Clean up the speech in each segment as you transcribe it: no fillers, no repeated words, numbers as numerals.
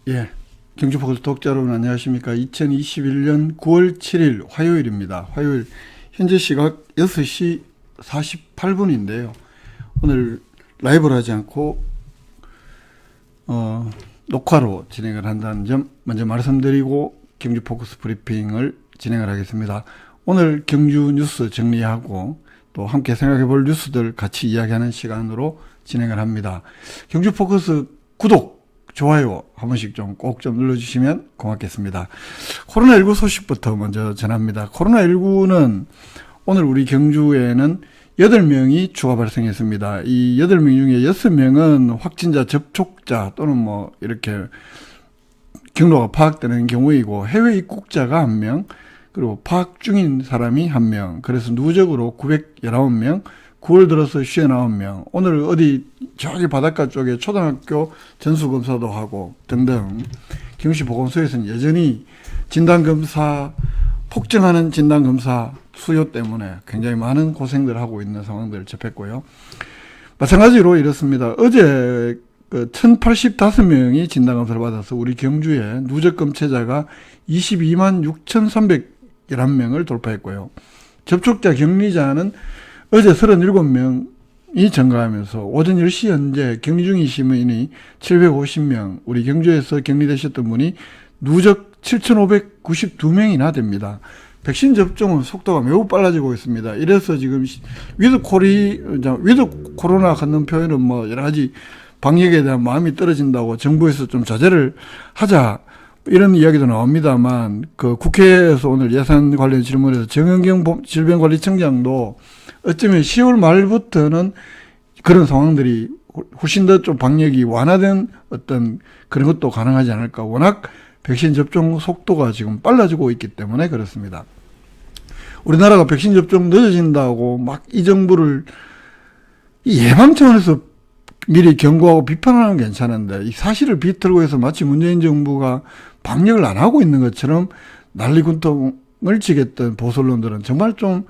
예, 경주포커스 독자 여러분 안녕하십니까. 2021년 9월 7일 화요일입니다. 화요일 현재 시각 6시 48분인데요. 오늘 라이브를 하지 않고 녹화로 진행을 한다는 점 먼저 말씀드리고 경주포커스 브리핑을 진행을 하겠습니다. 오늘 경주 뉴스 정리하고 또 함께 생각해 볼 뉴스들 같이 이야기하는 시간으로 진행을 합니다. 경주포커스 구독 좋아요 한 번씩 좀 꼭 좀 눌러주시면 고맙겠습니다. 코로나19 소식부터 먼저 전합니다. 코로나19는 오늘 우리 경주에는 8명이 추가 발생했습니다. 이 8명 중에 6명은 확진자 접촉자 또는 이렇게 경로가 파악되는 경우이고 해외 입국자가 1명, 그리고 파악 중인 사람이 1명, 그래서 누적으로 919명, 9월 들어서 59명, 오늘 어디 저기 바닷가 쪽에 초등학교 전수검사도 하고 등등 경시 보건소에서는 여전히 진단검사, 폭증하는 진단검사 수요 때문에 굉장히 많은 고생들을 하고 있는 상황들을 접했고요. 마찬가지로 이렇습니다. 어제 1085명이 진단검사를 받아서 우리 경주에 누적 검체자가 22만 6,311명을 돌파했고요. 접촉자 격리자는 어제 37명이 증가하면서 오전 10시 현재 격리 중인 시민이 750명, 우리 경주에서 격리되셨던 분이 누적 7,592명이나 됩니다. 백신 접종은 속도가 매우 빨라지고 있습니다. 이래서 지금 위드 코로나 갖는 표현은 여러 가지 방역에 대한 마음이 떨어진다고 정부에서 좀 자제를 하자, 이런 이야기도 나옵니다만, 국회에서 오늘 예산 관련 질문에서 정은경 질병관리청장도 어쩌면 10월 말부터는 그런 상황들이 훨씬 더 좀 방역이 완화된 어떤 그런 것도 가능하지 않을까. 워낙 백신 접종 속도가 지금 빨라지고 있기 때문에 그렇습니다. 우리나라가 백신 접종 늦어진다고 막 이 정부를 예방 차원에서 미리 경고하고 비판하는 건 괜찮은데, 이 사실을 비틀고 해서 마치 문재인 정부가 방역을 안 하고 있는 것처럼 난리군통을 치겠던 보수론들은 정말 좀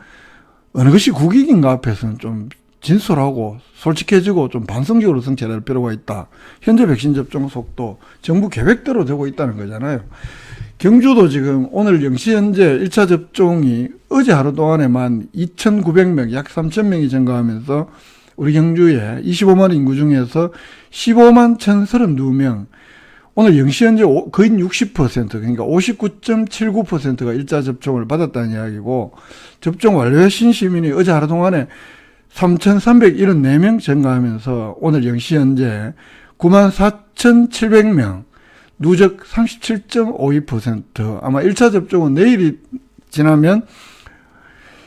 어느 것이 국익인가 앞에서는 좀 진솔하고 솔직해지고 좀 반성적으로 정치할 필요가 있다. 현재 백신 접종 속도 정부 계획대로 되고 있다는 거잖아요. 경주도 지금 오늘 0시 현재 1차 접종이 어제 하루 동안에만 2,900명, 약 3,000명이 증가하면서 우리 경주에 25만 인구 중에서 15만 1,032명, 오늘 0시 현재 거의 60%, 그러니까 59.79%가 1차 접종을 받았다는 이야기고, 접종 완료하신 시민이 어제 하루 동안에 3,374명 증가하면서 오늘 0시 현재 94,700명, 누적 37.52%, 아마 1차 접종은 내일이 지나면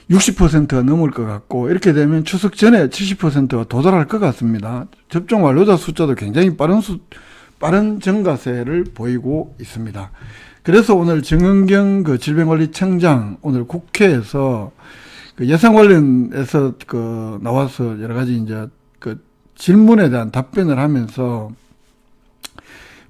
60%가 넘을 것 같고, 이렇게 되면 추석 전에 70%가 도달할 것 같습니다. 접종 완료자 숫자도 굉장히 빠른 증가세를 보이고 있습니다. 그래서 오늘 정은경 질병관리청장 오늘 국회에서 예산 관련해서 나와서 여러 가지 이제 질문에 대한 답변을 하면서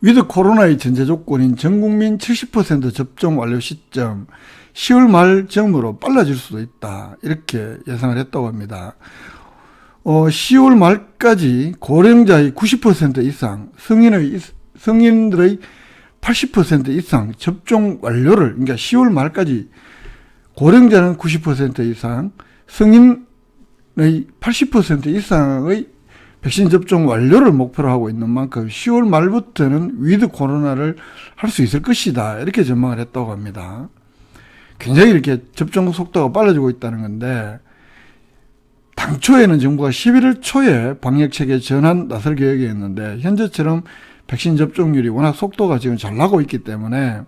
위드 코로나의 전제 조건인 전국민 70% 접종 완료 시점 10월 말 즈음으로 빨라질 수도 있다, 이렇게 예상을 했다고 합니다. 10월 말까지 고령자의 90% 이상, 성인들의 80% 이상 접종 완료를, 그러니까 10월 말까지 고령자는 90% 이상, 성인의 80% 이상의 백신 접종 완료를 목표로 하고 있는 만큼 10월 말부터는 위드 코로나를 할 수 있을 것이다, 이렇게 전망을 했다고 합니다. 굉장히 이렇게 접종 속도가 빨라지고 있다는 건데, 당초에는 정부가 11월 초에 방역체계 전환 나설 계획이었는데, 현재처럼 백신 접종률이 워낙 속도가 지금 잘 나고 있기 때문에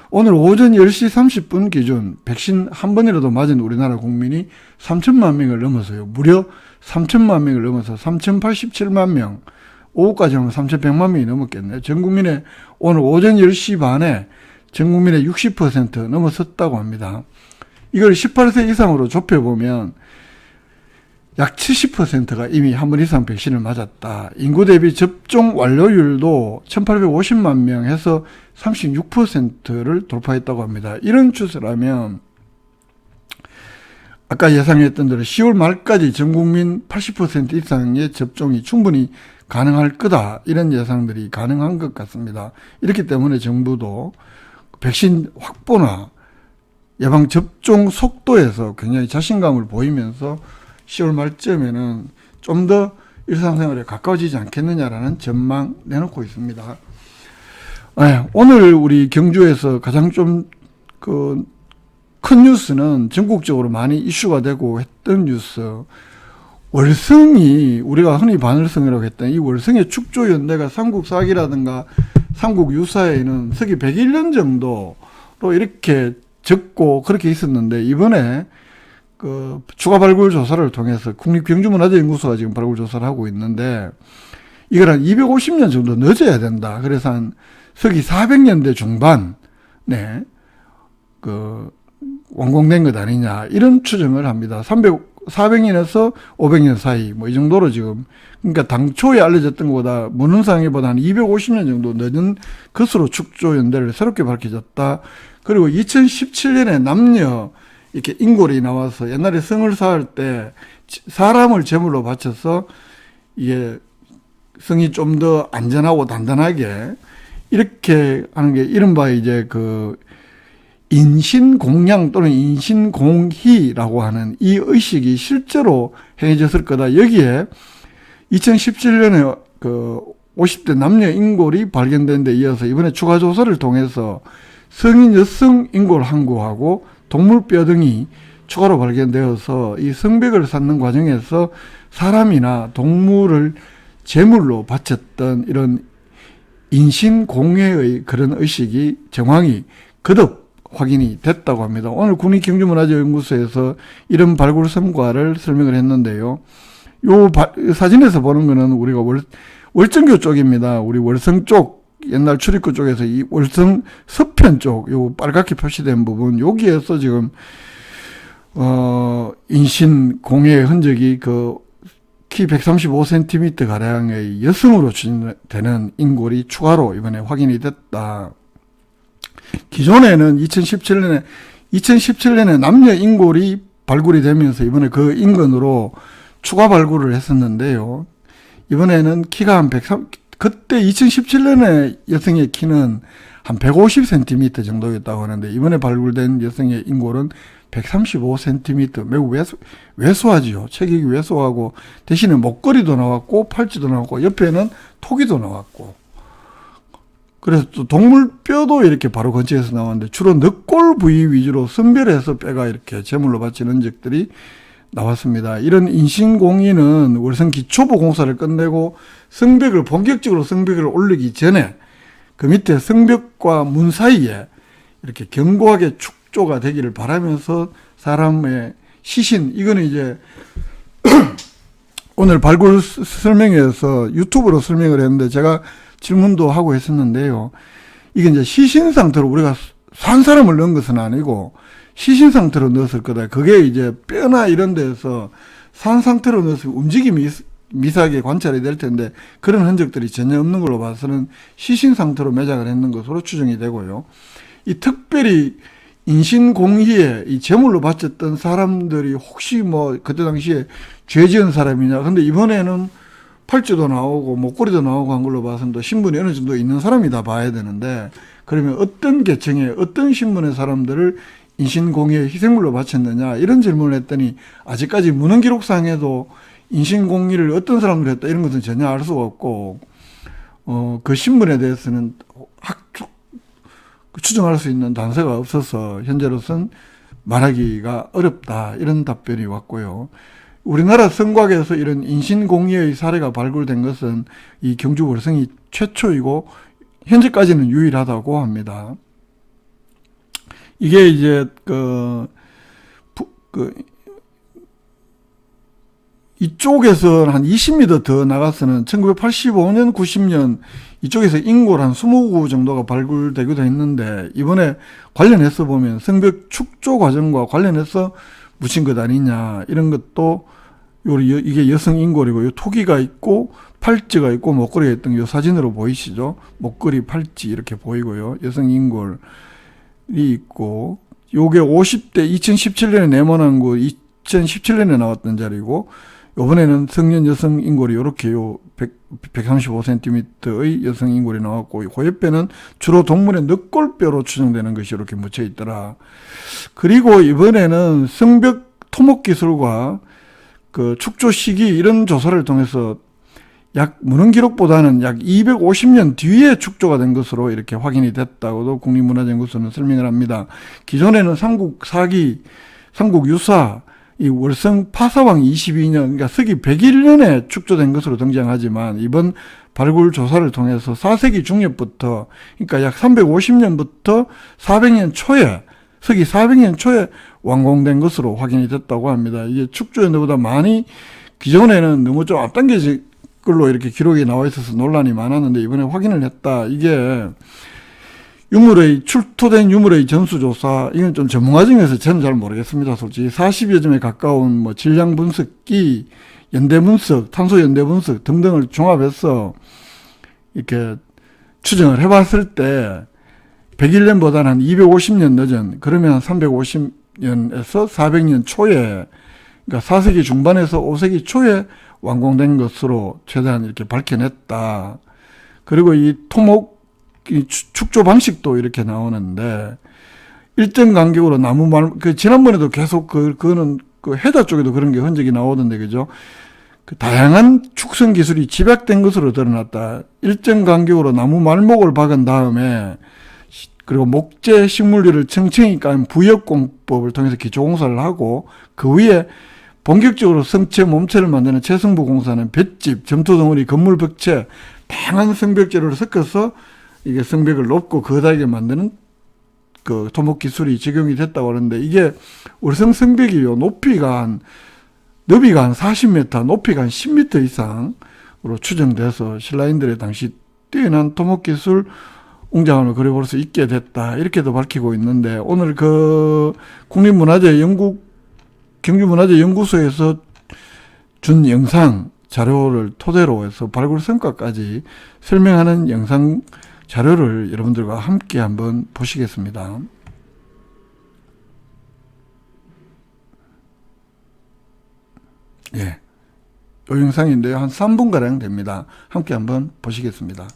오늘 오전 10시 30분 기준 백신 한 번이라도 맞은 우리나라 국민이 3천만 명을 넘어서요. 무려 3천만 명을 넘어서 3,087만 명, 오후까지 하면 3,100만 명이 넘었겠네요. 전 국민의 오늘 오전 10시 반에 전 국민의 60% 넘어섰다고 합니다. 이걸 18세 이상으로 좁혀보면 약 70%가 이미 한 번 이상 백신을 맞았다. 인구 대비 접종 완료율도 1,850만 명 해서 36%를 돌파했다고 합니다. 이런 추세라면 아까 예상했던 대로 10월 말까지 전 국민 80% 이상의 접종이 충분히 가능할 거다. 이런 예상들이 가능한 것 같습니다. 이렇기 때문에 정부도 백신 확보나 예방접종 속도에서 굉장히 자신감을 보이면서 10월 말쯤에는 좀 더 일상생활에 가까워지지 않겠느냐라는 전망 내놓고 있습니다. 오늘 우리 경주에서 가장 좀 큰 뉴스는 전국적으로 많이 이슈가 되고 했던 뉴스, 월성이 우리가 흔히 반월성이라고 했던 이 월성의 축조연대가 삼국사기라든가 삼국유사에는 서기 101년 정도로 이렇게 적고 그렇게 있었는데, 이번에 추가 발굴 조사를 통해서 국립경주문화재연구소가 지금 발굴 조사를 하고 있는데, 이걸 한 250년 정도 늦어야 된다. 그래서 한 서기 400년대 중반에 완공된 것 아니냐, 이런 추정을 합니다. 400년에서 500년 사이 이 정도로 지금, 그러니까 당초에 알려졌던 것보다 문헌상에보다 한 250년 정도 늦은 것으로 축조연대를 새롭게 밝혀졌다. 그리고 2017년에 남녀 이렇게 인골이 나와서 옛날에 성을 쌓을 때 사람을 제물로 바쳐서 이게 성이 좀 더 안전하고 단단하게 이렇게 하는 게 이른바 이제 인신공양 또는 인신공희라고 하는 이 의식이 실제로 행해졌을 거다. 여기에 2017년에 50대 남녀 인골이 발견된 데 이어서 이번에 추가 조사를 통해서 성인 여성 인골 한 구하고 동물뼈 등이 추가로 발견되어서 이 성벽을 쌓는 과정에서 사람이나 동물을 제물로 바쳤던 이런 인신공회의 그런 의식이 정황이 거듭 확인이 됐다고 합니다. 오늘 국립경주문화재연구소에서 이런 발굴 성과를 설명을 했는데요. 요 사진에서 보는 거는 우리가 월정교 쪽입니다. 우리 월성 쪽, 옛날 출입구 쪽에서 이 월성 서편 쪽, 요 빨갛게 표시된 부분, 여기에서 지금, 인신공회의 흔적이 키 135cm 가량의 여성으로 추정되는 인골이 추가로 이번에 확인이 됐다. 기존에는 2017년에 남녀 인골이 발굴이 되면서 이번에 그 인근으로 추가 발굴을 했었는데요. 이번에는 키가 한 103, 그때 2017년에 여성의 키는 한 150cm 정도였다고 하는데, 이번에 발굴된 여성의 인골은 135cm, 매우 왜소하지요. 체격이 왜소하고, 대신에 목걸이도 나왔고, 팔찌도 나왔고, 옆에는 토기도 나왔고, 그래서 또 동물뼈도 이렇게 바로 근처에서 나왔는데, 주로 늑골 부위 위주로 선별해서 뼈가 이렇게 제물로 바치는 적들이 나왔습니다. 이런 인신공의는 월성 기초부 공사를 끝내고 본격적으로 성벽을 올리기 전에 그 밑에 성벽과 문 사이에 이렇게 견고하게 축조가 되기를 바라면서 사람의 시신, 이거는 이제 오늘 발굴 설명회에서 유튜브로 설명을 했는데 제가 질문도 하고 했었는데요. 이게 이제 시신 상태로 우리가 산 사람을 넣은 것은 아니고 시신 상태로 넣었을 거다. 그게 이제 뼈나 이런 데서 산 상태로 넣어서 움직임이 미세하게 관찰이 될 텐데 그런 흔적들이 전혀 없는 걸로 봐서는 시신 상태로 매장을 했는 것으로 추정이 되고요. 이 특별히 인신공희에 이 제물로 바쳤던 사람들이 혹시 그때 당시에 죄 지은 사람이냐. 근데 이번에는 팔찌도 나오고 목걸이도 나오고 한 걸로 봐서는 또 신분이 어느 정도 있는 사람이 다 봐야 되는데, 그러면 어떤 계층의 어떤 신분의 사람들을 인신공희에 희생물로 바쳤느냐, 이런 질문을 했더니 아직까지 문헌기록상에도 인신공희를 어떤 사람들이 했다 이런 것은 전혀 알 수가 없고, 그 신분에 대해서는 추정할 수 있는 단서가 없어서 현재로선 말하기가 어렵다, 이런 답변이 왔고요. 우리나라 성곽에서 이런 인신공희의 사례가 발굴된 것은 이 경주 월성이 최초이고 현재까지는 유일하다고 합니다. 이게 이제 이쪽에서 한 20m 더 나가서는 1985년, 90년 이쪽에서 인골 한 20구 정도가 발굴되기도 했는데, 이번에 관련해서 보면 성벽 축조 과정과 관련해서 묻힌 것 아니냐, 이런 것도 이게 여성 인골이고, 요 토기가 있고 팔찌가 있고 목걸이가 있던 요 사진으로 보이시죠? 목걸이, 팔찌 이렇게 보이고요. 여성 인골이 있고, 요게 50대 2017년에 내모난 거 2017년에 나왔던 자리고, 요번에는 성년 여성 인골이 요렇게요 135cm의 여성 인골이 나왔고, 그 옆에는 주로 동물의 늑골뼈로 추정되는 것이 이렇게 묻혀 있더라. 그리고 이번에는 성벽 토목 기술과 그 축조 시기 이런 조사를 통해서 약 문헌 기록보다는 약 250년 뒤에 축조가 된 것으로 이렇게 확인이 됐다고도 국립문화연구소는 설명을 합니다. 기존에는 삼국 사기, 삼국 유사, 이 월성 파사왕 22년, 그러니까 서기 101년에 축조된 것으로 등장하지만, 이번 발굴 조사를 통해서 4세기 중엽부터, 그러니까 약 350년부터 400년 초에, 서기 400년 초에 완공된 것으로 확인이 됐다고 합니다. 이게 축조연도보다 많이, 기존에는 너무 좀 앞당겨진 걸로 이렇게 기록이 나와 있어서 논란이 많았는데, 이번에 확인을 했다. 이게 출토된 유물의 전수조사, 이건 좀 전문가중에서 저는 잘 모르겠습니다. 솔직히 40여 점에 가까운 뭐 질량 분석기, 연대 분석, 탄소 연대 분석 등등을 종합해서 이렇게 추정을 해봤을 때 101년보다는 한 250년 늦은, 그러면 350년에서 400년 초에, 그러니까 4세기 중반에서 5세기 초에 완공된 것으로 최대한 이렇게 밝혀냈다. 그리고 이 토목 이 축조 방식도 이렇게 나오는데, 일정 간격으로 나무 지난번에도 계속 그거는 그 해다 쪽에도 그런 게 흔적이 나오던데, 그죠? 그 다양한 축성 기술이 집약된 것으로 드러났다. 일정 간격으로 나무 말목을 박은 다음에, 그리고 목재 식물류를 층층이 깔은 부역공법을 통해서 기초공사를 하고, 그 위에 본격적으로 성체, 몸체를 만드는 채성부 공사는 볏짚, 점토덩어리, 건물 벽체, 다양한 성벽 재료를 섞어서 이게 성벽을 높고 거다하게 만드는 그 토목 기술이 적용이 됐다고 하는데, 이게 월성 성벽이요, 너비가 한 40m, 높이가 한 10m 이상으로 추정돼서 신라인들의 당시 뛰어난 토목 기술 웅장함을 그려볼 수 있게 됐다. 이렇게도 밝히고 있는데, 오늘 그 경주문화재연구소에서 준 영상 자료를 토대로 해서 발굴 성과까지 설명하는 영상 자료를 여러분들과 함께 한번 보시겠습니다. 예. 이 영상인데요. 한 3분가량 됩니다. 함께 한번 보시겠습니다.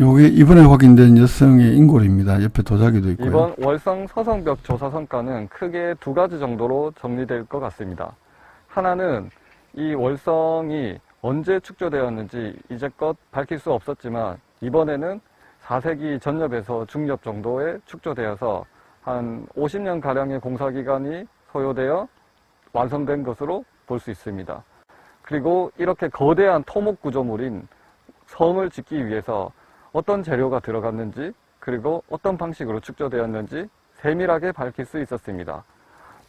요게 이번에 확인된 여성의 인골입니다. 옆에 도자기도 있고요. 이번 월성 서성벽 조사 성과는 크게 두 가지 정도로 정리될 것 같습니다. 하나는 이 월성이 언제 축조되었는지 이제껏 밝힐 수 없었지만 이번에는 4세기 전엽에서 중엽 정도에 축조되어서 한 50년가량의 공사기간이 소요되어 완성된 것으로 볼 수 있습니다. 그리고 이렇게 거대한 토목 구조물인 성을 짓기 위해서 어떤 재료가 들어갔는지 그리고 어떤 방식으로 축조되었는지 세밀하게 밝힐 수 있었습니다.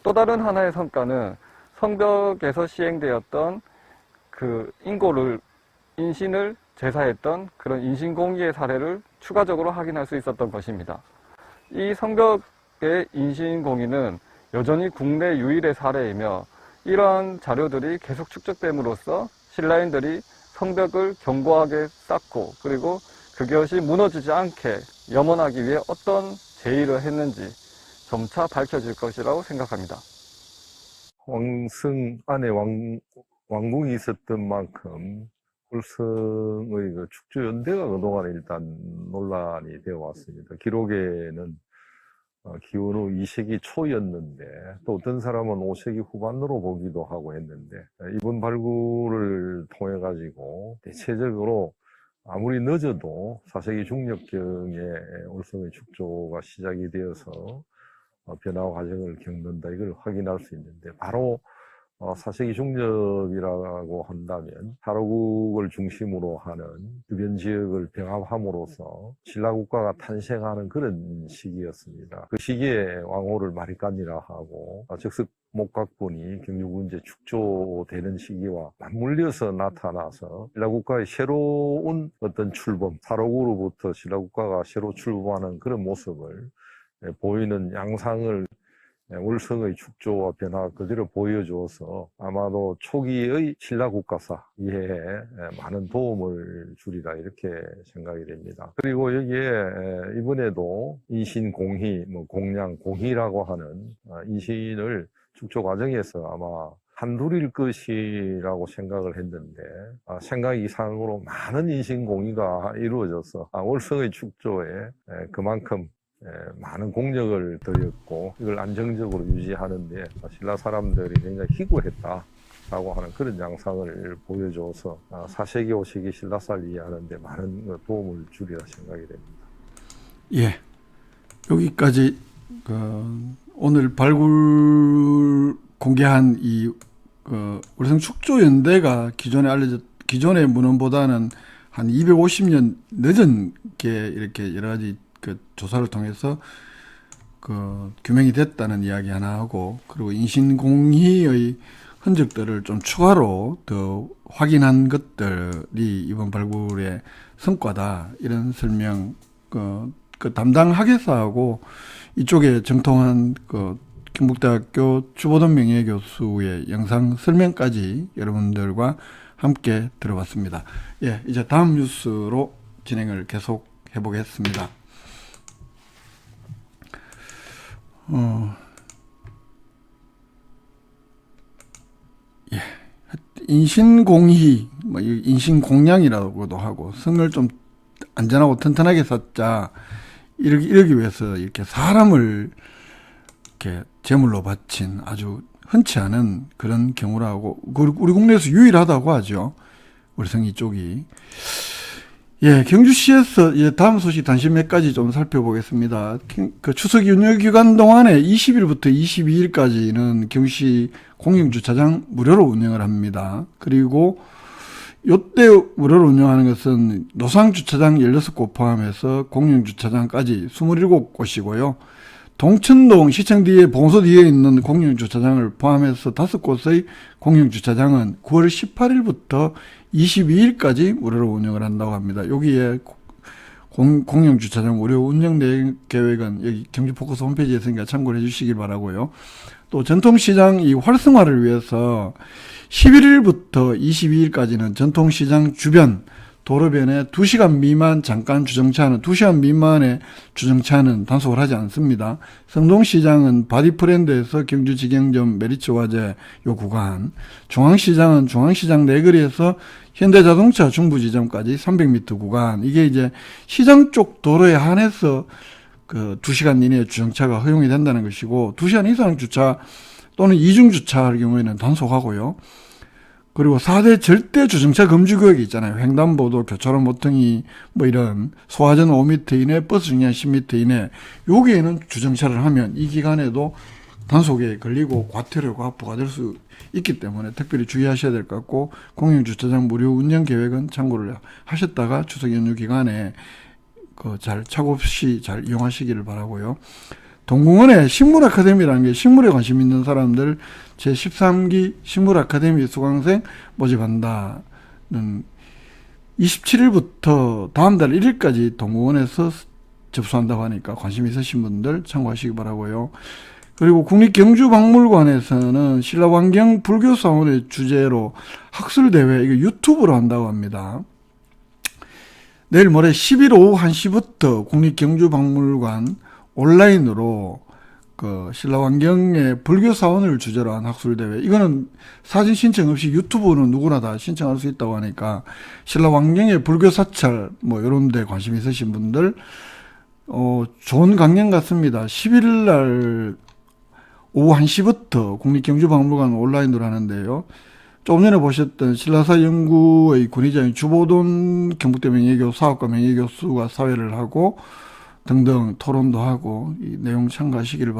또 다른 하나의 성과는 성벽에서 시행되었던 그 인신을 제사했던 그런 인신공의의 사례를 추가적으로 확인할 수 있었던 것입니다. 이 성벽의 인신공의는 여전히 국내 유일의 사례이며 이러한 자료들이 계속 축적됨으로써 신라인들이 성벽을 견고하게 쌓고 그리고 그것이 무너지지 않게 염원하기 위해 어떤 제의를 했는지 점차 밝혀질 것이라고 생각합니다. 왕성 안에 왕궁이 있었던 만큼 월성의 그 축조 연대가 그동안 일단 논란이 되어 왔습니다. 기록에는 기원 후 2세기 초였는데 또 어떤 사람은 5세기 후반으로 보기도 하고 했는데 이번 발굴을 통해 가지고 대체적으로 아무리 늦어도 4세기 중엽경에 월성의 축조가 시작이 되어서 변화 과정을 겪는다 이걸 확인할 수 있는데 바로 4세기 중엽이라고 한다면 사로국을 중심으로 하는 주변 지역을 병합함으로써 신라국가가 탄생하는 그런 시기였습니다. 그 시기에 왕호를 마리간이라 하고 즉석 목각본이 경주군제 축조되는 시기와 맞물려서 나타나서 신라국가의 새로운 어떤 출범, 사로국으로부터 신라국가가 새로 출범하는 그런 모습을 보이는 양상을 월성의 축조와 변화 그대로 보여줘서 아마도 초기의 신라 국가사 이해에 많은 도움을 주리라 이렇게 생각이 됩니다. 그리고 여기에 이번에도 인신공희, 공양, 공희라고 하는 인신을 축조 과정에서 아마 한둘일 것이라고 생각을 했는데 생각 이상으로 많은 인신공희가 이루어져서 월성의 축조에 그만큼 많은 공력을 들였고 이걸 안정적으로 유지하는데 신라 사람들이 굉장히 희구했다라고 하는 그런 양상을 보여줘서 4세기, 5세기 신라사를 이해하는데 많은 도움을 주리라 생각이 됩니다. 예, 여기까지 오늘 발굴 공개한 이 월성 축조연대가 기존의 문헌보다는 한 250년 늦은 게 이렇게 여러 가지 그 조사를 통해서 그 규명이 됐다는 이야기 하나 하고 그리고 인신공희의 흔적들을 좀 추가로 더 확인한 것들이 이번 발굴의 성과다 이런 설명 그 담당 학예사하고 이쪽에 정통한 그 경북대학교 추보돈 명예교수의 영상 설명까지 여러분들과 함께 들어봤습니다. 예, 이제 다음 뉴스로 진행을 계속 해보겠습니다. 예. 인신공희, 인신공양이라고도 하고, 성을 좀 안전하고 튼튼하게 쌓자, 이러기 위해서 이렇게 사람을 이렇게 제물로 바친 아주 흔치 않은 그런 경우라고, 우리 국내에서 유일하다고 하죠. 월성 이쪽이. 예, 경주시에서 다음 소식 단신 몇 가지 좀 살펴보겠습니다. 그 추석 연휴 기간 동안에 20일부터 22일까지는 경주시 공영주차장 무료로 운영을 합니다. 그리고 요때 무료로 운영하는 것은 노상주차장 16곳 포함해서 공영주차장까지 27곳이고요. 동천동 시청 뒤에 봉소 뒤에 있는 공영주차장을 포함해서 5곳의 공영주차장은 9월 18일부터 22일까지 무료로 운영을 한다고 합니다. 여기에 공영주차장 무료 운영 계획은 여기 경주포커스 홈페이지에 있으니까 참고를 해주시길 바라고요. 또 전통시장 이 활성화를 위해서 11일부터 22일까지는 전통시장 주변 도로변에 2시간 미만 잠깐 주정차는 2시간 미만의 주정차는 단속을 하지 않습니다. 성동시장은 바디프렌드에서 경주직영점 메리츠화재 요 구간, 중앙시장은 중앙시장 내거리에서 현대자동차 중부지점까지 300m 구간, 이게 이제 시장 쪽 도로에 한해서 그 2시간 이내에 주정차가 허용이 된다는 것이고, 2시간 이상 주차 또는 이중 주차할 경우에는 단속하고요. 그리고 4대 절대 주정차 금지 구역이 있잖아요. 횡단보도, 교차로 모퉁이, 뭐 이런 소화전 5m 이내, 버스 정류장 10m 이내, 여기에는 주정차를 하면 이 기간에도 단속에 걸리고 과태료가 부과될 수 있기 때문에 특별히 주의하셔야 될 것 같고, 공영주차장 무료 운영 계획은 참고를 하셨다가 추석 연휴 기간에 잘 착오 없이 잘 이용하시기를 바라고요. 동궁원에 식물아카데미라는 게, 식물에 관심 있는 사람들 제13기 식물아카데미 수강생 모집한다는 27일부터 다음 달 1일까지 동궁원에서 접수한다고 하니까 관심 있으신 분들 참고하시기 바라고요. 그리고 국립경주박물관에서는 신라환경 불교사원의 주제로 학술대회, 이거 유튜브로 한다고 합니다. 내일 모레 11일 오후 1시부터 국립경주박물관 온라인으로 그 신라환경의 불교사원을 주제로 한 학술대회, 이거는 사진 신청 없이 유튜브는 누구나 다 신청할 수 있다고 하니까 신라환경의 불교사찰 뭐 이런 데 관심 있으신 분들 좋은 강연 같습니다. 11일 날 오후 1시부터 국립경주박물관 온라인으로 하는데요. 조금 전에 보셨던 신라사 연구의 군의장인 주보돈 경북대 명예교 사업과 명예교수가 사회를 하고 등등 토론도 하고 이 내용 참고하시기를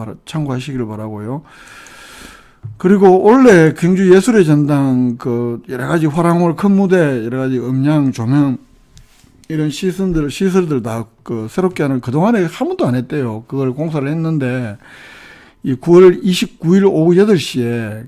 바라고요. 그리고 원래 경주 예술의 전당 그 여러 가지 화랑홀 큰 무대, 여러 가지 음향, 조명 이런 시설들 다 그 새롭게 하는, 그동안에 한 번도 안 했대요. 그걸 공사를 했는데 이 9월 29일 오후 8시에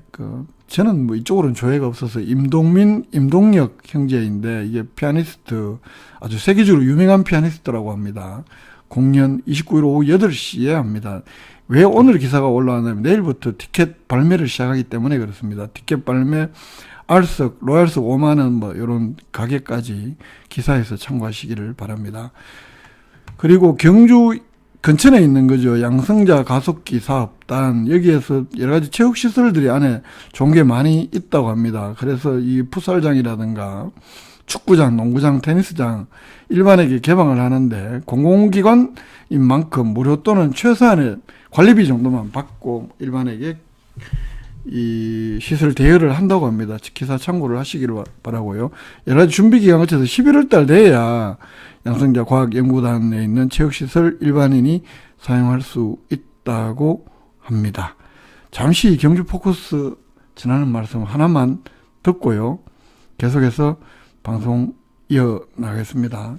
저는 뭐 이쪽으로는 조회가 없어서 임동혁 형제인데, 이게 피아니스트, 아주 세계적으로 유명한 피아니스트라고 합니다. 공연 29일 오후 8시에 합니다. 왜 오늘 기사가 올라왔냐면 내일부터 티켓 발매를 시작하기 때문에 그렇습니다. 티켓 발매, 알석, 로얄석 5만원 뭐 이런 가격까지 기사에서 참고하시기를 바랍니다. 그리고 경주 근처에 있는 거죠. 양성자 가속기 사업단, 여기에서 여러 가지 체육시설들이 안에 좋은 게 많이 있다고 합니다. 그래서 이 풋살장이라든가 축구장, 농구장, 테니스장 일반에게 개방을 하는데, 공공기관인 만큼 무료 또는 최소한의 관리비 정도만 받고 일반에게 이 시설 대여를 한다고 합니다. 기사 참고를 하시기를 바라고요. 여러 가지 준비 기간 거쳐서 11월 달 돼야 양성자 과학연구단에 있는 체육시설 일반인이 사용할 수 있다고 합니다. 잠시 경주 포커스 전하는 말씀 하나만 듣고요. 계속해서 방송 이어나가겠습니다.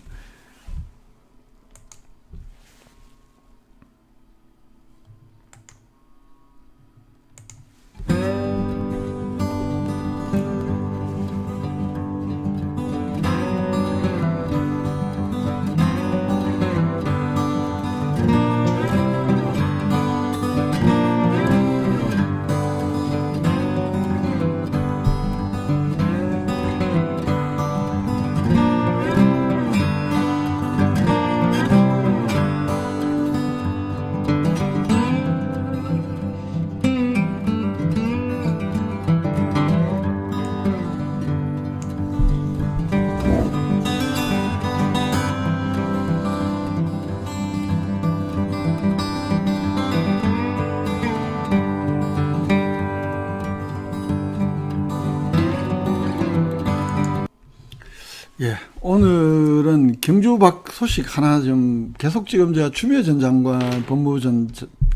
예, 오늘은 경주 밖 소식 하나 좀 계속 지금 제가 추미애 전 장관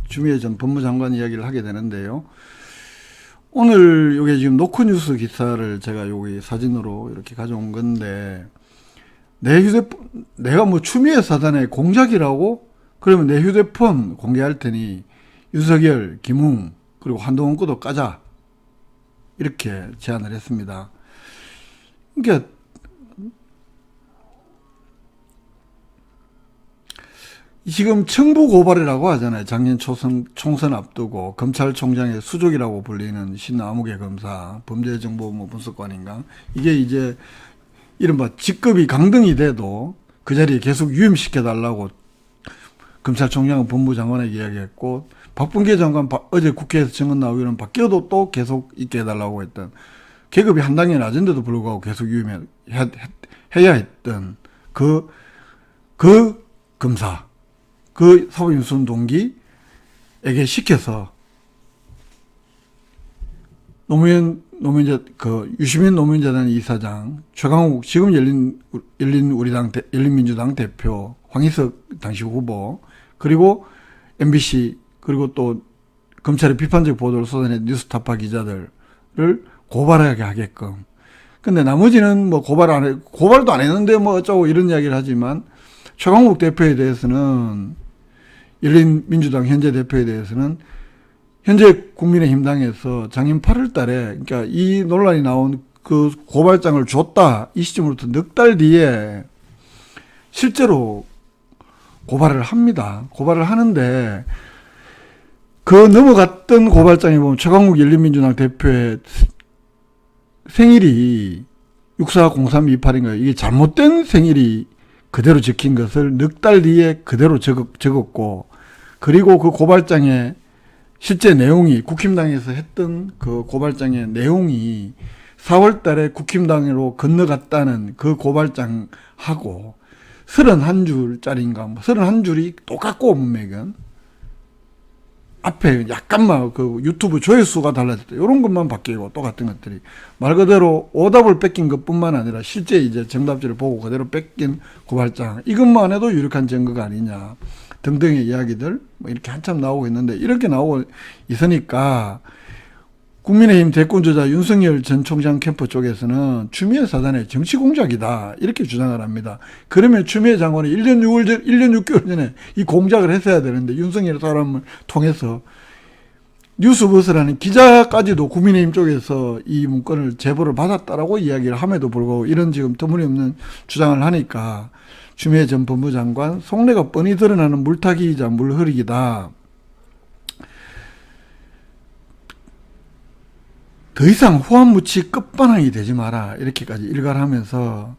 추미애 전 법무장관 이야기를 하게 되는데요. 오늘 요게 지금 노컷뉴스 기사를 제가 여기 사진으로 이렇게 가져온 건데, 내 휴대폰, 내가 뭐 추미애 사단의 공작이라고? 그러면 내 휴대폰 공개할 테니 윤석열, 김웅, 그리고 한동훈 것도 까자. 이렇게 제안을 했습니다. 그러니까 지금 청부 고발이라고 하잖아요. 작년 총선 앞두고 검찰총장의 수족이라고 불리는 신아무개 검사, 범죄정보분석관인가. 이게 이제 이른바 직급이 강등이 돼도 그 자리에 계속 유임시켜달라고 검찰총장은 법무장관에게 이야기했고, 박범계 장관 어제 국회에서 증언 나오기로는 바뀌어도 또 계속 있게 해달라고 했던, 계급이 한 단계 낮은데도 불구하고 계속 유임해야 했던 그 검사, 그 사법연수원 동기에게 시켜서 유시민 노무현재단 이사장, 최강욱 지금 열린민주당 대표, 황희석 당시 후보, 그리고 MBC, 그리고 또 검찰의 비판적 보도를 쏟아낸 뉴스타파 기자들을 고발하게 하게끔. 근데 나머지는 뭐 고발도 안 했는데 뭐 어쩌고 이런 이야기를 하지만, 최강욱 대표에 대해서는, 열린민주당 현재 대표에 대해서는 현재 국민의힘당에서 작년 8월 달에, 그러니까 이 논란이 나온 그 고발장을 줬다, 이 시점으로부터 넉 달 뒤에 실제로 고발을 합니다. 고발을 하는데, 그 넘어갔던 고발장에 보면 최강욱 열린민주당 대표의 생일이 640328인가요? 이게 잘못된 생일이 그대로 적힌 것을 넉 달 뒤에 그대로 적었고, 그리고 그 고발장에 실제 내용이, 국힘당에서 했던 그 고발장의 내용이 4월 달에 국힘당으로 건너갔다는 그 고발장하고 31줄짜리인가, 31줄이 똑같고, 문맥은. 앞에 약간만 그 유튜브 조회수가 달라졌다, 이런 것만 바뀌고 똑같은 것들이. 말 그대로 오답을 뺏긴 것 뿐만 아니라 실제 이제 정답지를 보고 그대로 뺏긴 고발장, 이것만 해도 유력한 증거가 아니냐 등등의 이야기들 뭐 이렇게 한참 나오고 있는데, 이렇게 나오고 있으니까 국민의힘 대권주자 윤석열 전 총장 캠프 쪽에서는 추미애 사단의 정치 공작이다, 이렇게 주장을 합니다. 그러면 추미애 장관이 1년 6개월 전에 이 공작을 했어야 되는데, 윤석열 사람을 통해서 뉴스버스라는 기자까지도 국민의힘 쪽에서 이 문건을 제보를 받았다라고 이야기를 함에도 불구하고 이런 지금 터무니없는 주장을 하니까, 추미애 전 법무장관 속내가 뻔히 드러나는 물타기이자 물흐리기다, 더 이상 후한무치 끝판왕이 되지 마라, 이렇게까지 일갈하면서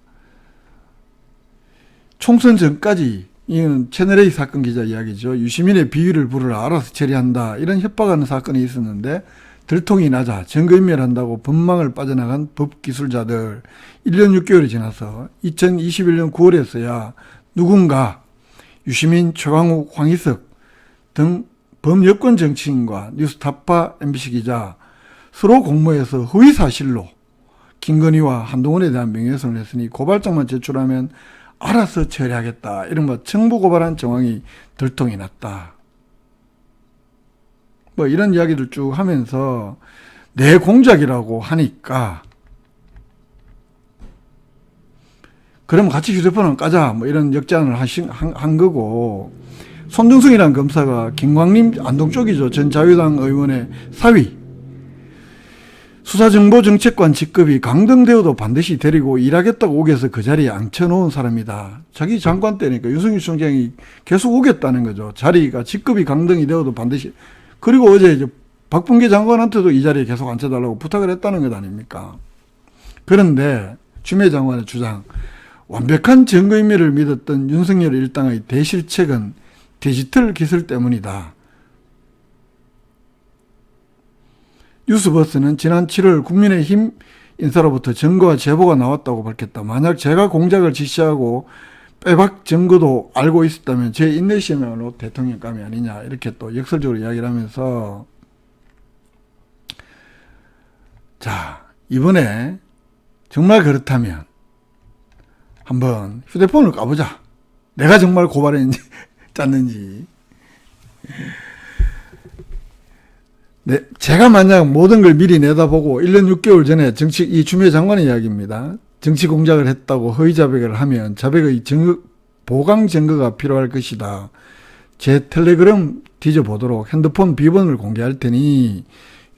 총선 전까지, 이건 채널A 사건 기자 이야기죠. 유시민의 비위를 부르라, 알아서 처리한다, 이런 협박하는 사건이 있었는데 들통이 나자 증거인멸한다고 법망을 빠져나간 법기술자들, 1년 6개월이 지나서 2021년 9월에서야 누군가 유시민, 최강욱, 황희석 등 범여권 정치인과 뉴스타파, MBC 기자 서로 공모해서 허위사실로 김건희와 한동훈에 대한 명예훼손을 했으니 고발장만 제출하면 알아서 처리하겠다, 이런 청부 고발한 정황이 들통이 났다, 뭐 이런 이야기들 쭉 하면서 내 공작이라고 하니까 그럼 같이 휴대폰을 까자, 뭐 이런 역제안을 한 거고, 손중성이라는 검사가 김광림 안동 쪽이죠, 전 자유당 의원의 사위, 수사정보정책관 직급이 강등되어도 반드시 데리고 일하겠다고 오게서 그 자리에 앉혀놓은 사람이다. 자기 장관 때니까 윤석열 총장이 계속 오겠다는 거죠. 자리가 직급이 강등이 되어도 반드시. 그리고 어제 이제 박범계 장관한테도 이 자리에 계속 앉혀달라고 부탁을 했다는 것 아닙니까? 그런데 추미애 장관의 주장, 완벽한 증거인멸을 믿었던 윤석열 일당의 대실책은 디지털 기술 때문이다. 뉴스버스는 지난 7월 국민의힘 인사로부터 증거와 제보가 나왔다고 밝혔다. 만약 제가 공작을 지시하고 빼박 증거도 알고 있었다면 제 인내심으로 대통령감이 아니냐, 이렇게 또 역설적으로 이야기를 하면서, 자, 이번에 정말 그렇다면 한번 휴대폰을 까보자. 내가 정말 고발했는지 짰는지. 네, 제가 만약 모든 걸 미리 내다보고 1년 6개월 전에 이 추미애 장관의 이야기입니다. 정치 공작을 했다고 허위 자백을 하면 자백의 보강 증거가 필요할 것이다. 제 텔레그램 뒤져보도록 핸드폰 비번을 공개할 테니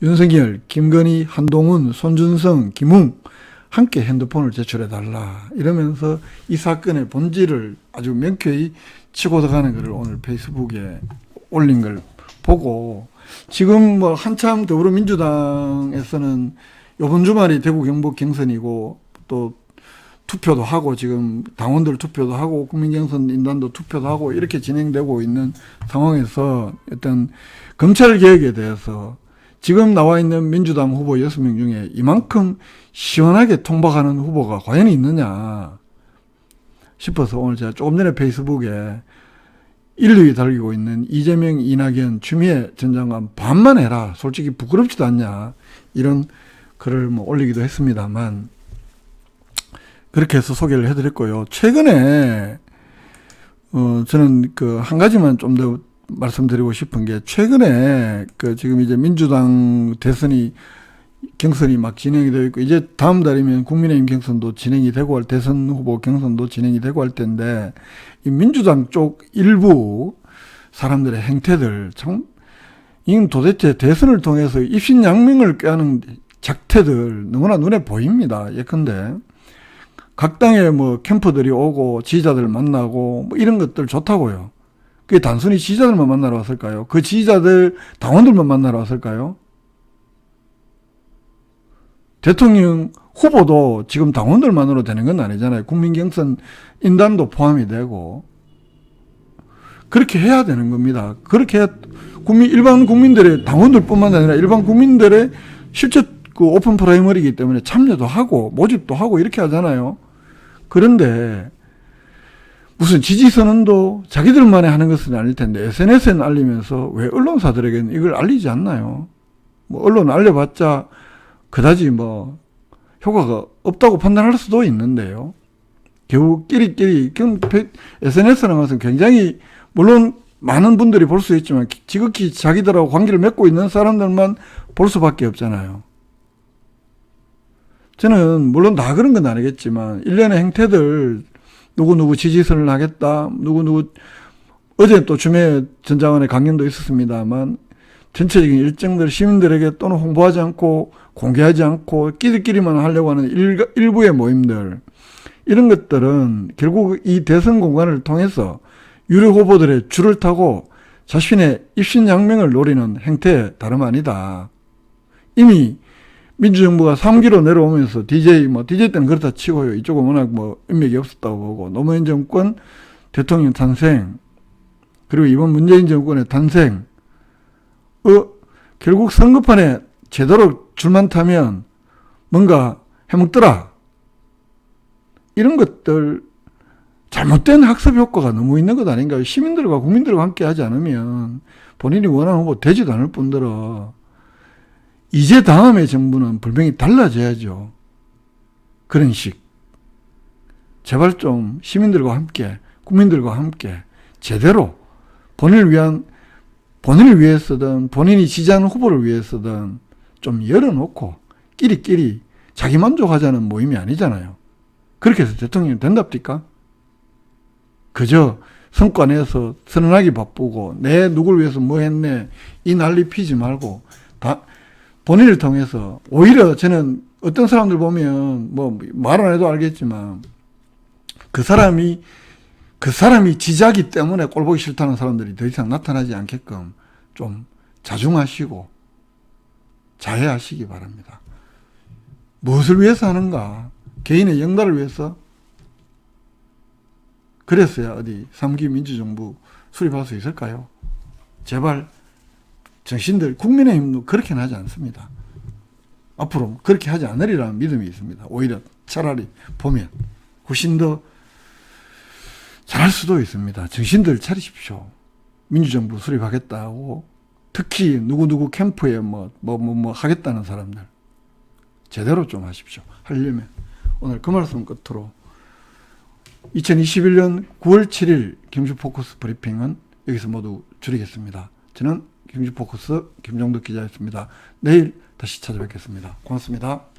윤석열, 김건희, 한동훈, 손준성, 김웅 함께 핸드폰을 제출해달라, 이러면서 이 사건의 본질을 아주 명쾌히 치고 들어가는 것을 오늘 페이스북에 올린 걸 보고, 지금 뭐 한참 더불어민주당에서는 이번 주말이 대구 경북 경선이고 또 투표도 하고 지금 당원들 투표도 하고 국민경선 인단도 투표도 하고 이렇게 진행되고 있는 상황에서 일단 검찰 개혁에 대해서 지금 나와 있는 민주당 후보 6명 중에 이만큼 시원하게 통박하는 후보가 과연 있느냐 싶어서 오늘 제가 조금 전에 페이스북에 1, 2위 달리고 있는 이재명, 이낙연, 추미애 전 장관 반만 해라. 솔직히 부끄럽지도 않냐. 이런 글을 뭐 올리기도 했습니다만 그렇게 해서 소개를 해드렸고요. 최근에 저는 그 한 가지만 좀 더 말씀드리고 싶은 게 최근에 그 지금 이제 민주당 경선이 막 진행이 되어 있고 이제 다음 달이면 국민의힘 경선도 진행이 되고 대선 후보 경선도 진행이 되고 할 텐데 이 민주당 쪽 일부 사람들의 행태들 참 이건 도대체 대선을 통해서 입신양명을 꾀하는 작태들 너무나 눈에 보입니다. 예컨대 각 당의 뭐 캠프들이 오고 지지자들 만나고 뭐 이런 것들 좋다고요. 그게 단순히 지지자들만 만나러 왔을까요? 그 지지자들 당원들만 만나러 왔을까요? 대통령 후보도 지금 당원들만으로 되는 건 아니잖아요. 국민경선 인단도 포함이 되고 그렇게 해야 되는 겁니다. 그렇게 일반 국민들의 당원들뿐만 아니라 일반 국민들의 실제 그 오픈 프라이머리이기 때문에 참여도 하고 모집도 하고 이렇게 하잖아요. 그런데 무슨 지지선언도 자기들만이 하는 것은 아닐 텐데 SNS에 알리면서 왜 언론사들에게는 이걸 알리지 않나요? 뭐 언론 알려봤자 그다지 뭐 효과가 없다고 판단할 수도 있는데요. 결국 끼리끼리 SNS라는 것은 굉장히 물론 많은 분들이 볼 수 있지만 지극히 자기들하고 관계를 맺고 있는 사람들만 볼 수밖에 없잖아요. 저는 물론 다 그런 건 아니겠지만 일련의 행태들 누구누구 지지선을 하겠다 누구누구 어제 또 추미애 전 장관의 강연도 있었습니다만 전체적인 일정들 시민들에게 또는 홍보하지 않고 공개하지 않고 끼리끼리만 하려고 하는 일부의 모임들 이런 것들은 결국 이 대선 공간을 통해서 유력 후보들의 줄을 타고 자신의 입신양명을 노리는 행태에 다름 아니다. 이미 민주정부가 3기로 내려오면서 DJ 때는 그렇다 치고요. 이쪽은 워낙 뭐 인맥이 없었다고 보고 노무현 정권 대통령 탄생 그리고 이번 문재인 정권의 탄생 결국 선거판에 제대로 줄만 타면 뭔가 해먹더라. 이런 것들 잘못된 학습 효과가 너무 있는 것 아닌가요? 시민들과 국민들과 함께 하지 않으면 본인이 원하는 후보 되지도 않을 뿐더러 이제 다음의 정부는 분명히 달라져야죠. 그런 식. 제발 좀 시민들과 함께 국민들과 함께 제대로 본인을 위해서든 본인이 지지하는 후보를 위해서든 좀 열어놓고 끼리끼리 자기 만족하자는 모임이 아니잖아요. 그렇게 해서 대통령이 된답니까? 그저 성과 내서 선언하기 바쁘고 내 누굴 위해서 뭐 했네 이 난리 피지 말고 다 본인을 통해서 오히려 저는 어떤 사람들 보면 뭐 말 안 해도 알겠지만 그 사람이 지지하기 때문에 꼴보기 싫다는 사람들이 더 이상 나타나지 않게끔 좀 자중하시고 자해하시기 바랍니다. 무엇을 위해서 하는가? 개인의 영달을 위해서? 그랬어야 어디 3기 민주정부 수립할 수 있을까요? 제발 정신들 국민의힘도 그렇게는 하지 않습니다. 앞으로 그렇게 하지 않으리라는 믿음이 있습니다. 오히려 차라리 보면 훨씬 더 잘할 수도 있습니다. 정신들 차리십시오. 민주정부 수립하겠다고 특히 누구누구 캠프에 뭐 하겠다는 사람들 제대로 좀 하십시오. 하려면 오늘 그 말씀 끝으로 2021년 9월 7일 경주포커스 브리핑은 여기서 모두 줄이겠습니다. 저는 경주포커스 김종덕 기자였습니다. 내일 다시 찾아뵙겠습니다. 고맙습니다.